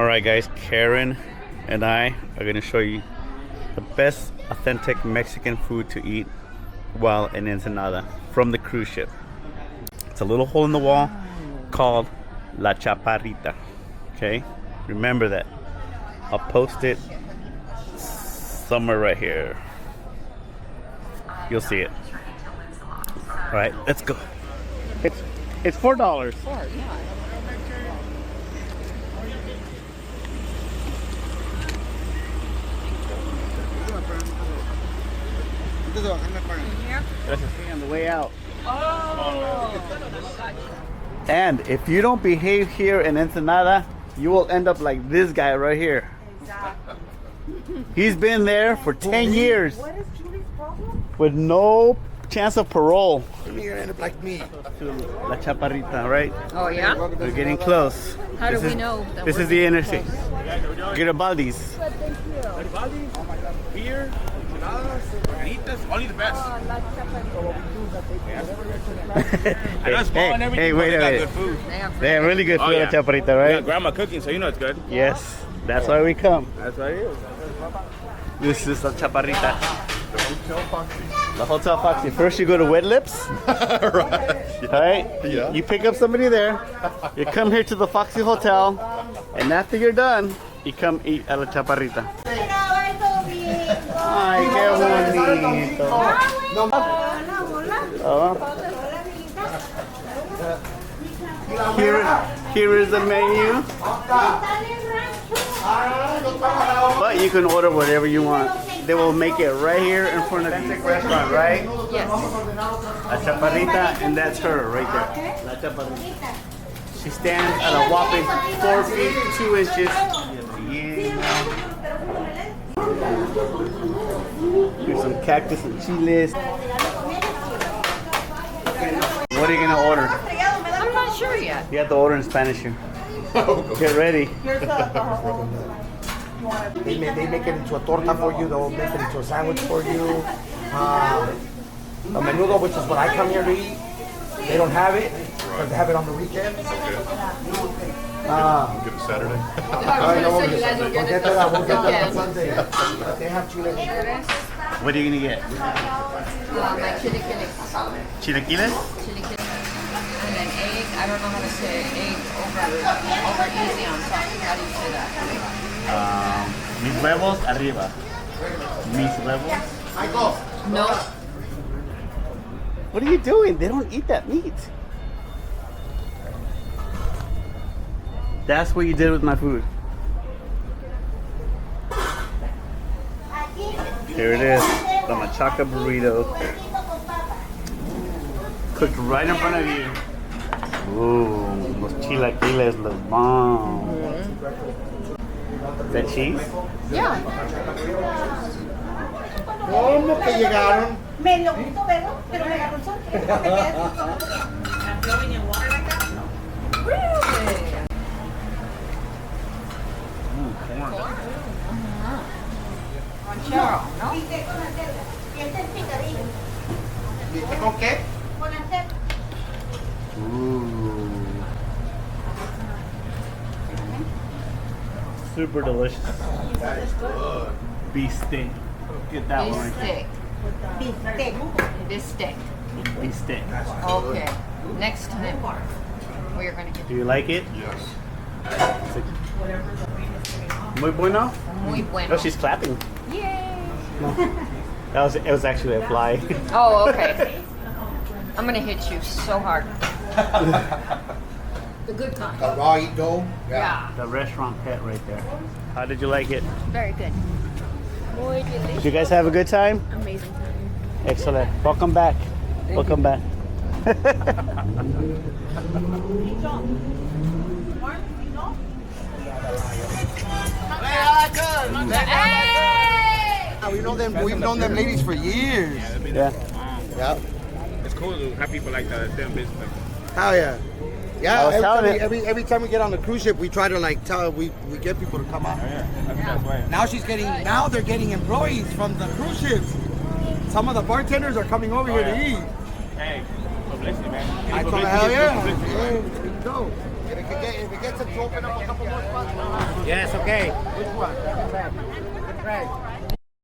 Alright guys, Karen and I are going to show you the best authentic Mexican food to eat while in Ensenada from the cruise ship. It's a little hole in the wall called La Chaparrita. Okay, remember that. I'll post it somewhere right here. You'll see it. Alright, let's go. It's $4. On the way out. And if you don't behave here in Ensenada, you will end up like this guy right here. Exactly. He's been there for 10 years What is Julie's problem? with no chance of parole. You're gonna end up like me. To La Chaparrita, right? Oh, yeah? We're getting close. How do we know that This we're is the interstate. Garibaldi's. Beer, only the best. I know it's small and everything, Hey, but wait they a got minute. good food. They have really good food Oh, yeah. at Chaparrita, You right? got grandma cooking, so you know it's good. Yes, that's why we come. That's what it is. This is La Chaparrita. The Hotel Foxy. First you go to Wet Lips. Right? Yeah. You pick up somebody there. You come here to the Foxy Hotel. And after you're done, you come eat at La Chaparrita. Ay, qué bonito. Oh. Here is the menu. But you can order whatever you want. They will make it right here in front of the restaurant, right? Yes. La Chaparrita, and that's her right there. La Chaparrita. She stands at a whopping 4 feet 2 inches. Here's some cactus and chiles. What are you gonna order? I'm not sure yet. You have to order in Spanish here. Get ready. They make it into a torta for you. They'll make it into a sandwich for you. A menudo, which is what I come here to eat. They don't have it, but they have it on the weekends. Get it Saturday. So you guys will We'll get get it to that. We'll get to that on weekend. Sunday. But they have chile. What are you gonna get? My chilaquiles. Chilaquiles? Chilaquiles. And an egg. I don't know how to say egg over easy on top. How do you say that? Mis huevos arriba. Mis huevos. No. What are you doing? They don't eat that meat. That's what you did with my food. Here it is, the machaca burrito. Cooked right in front of you. Ooh, los chilaquiles, los bomb. Is that cheese? Yeah. ¿Cómo que llegaron? Medio gusto verlo, pero me agarró el sol. Ranchero, ¿no? Y este es picadillo. ¿Con qué? Con el cerdo. Ooh. Super delicious. Beef steak. Get that one right there. Bistec. Bistec. Bistec. Beef steak. Okay. Next time, we are gonna get Do you like it? Yes. Muy bueno? muy bueno. Oh, she's clapping. Yay! It was actually a fly. Oh, okay. I'm gonna hit you so hard. The good kind. The raw eat dough. Yeah. The restaurant pet right there. How did you like it? Very good. Muy delicious. Did you guys have a good time? Amazing time. Excellent. Welcome back. Welcome back. Hey! We've known them ladies for years. Yeah. Yeah. It's cool to have people like that in business. Hell yeah. I Yeah, was telling every time we get on the cruise ship, we try to like we get people to come out. Yeah, I think that's why. Now they're getting employees from the cruise ships. Some of the bartenders are coming over here to eat. Hey, publicity, man. I told her, hell yeah. There you go. if it gets them to open up a couple more spots. Yes, okay. Which one? Good bag.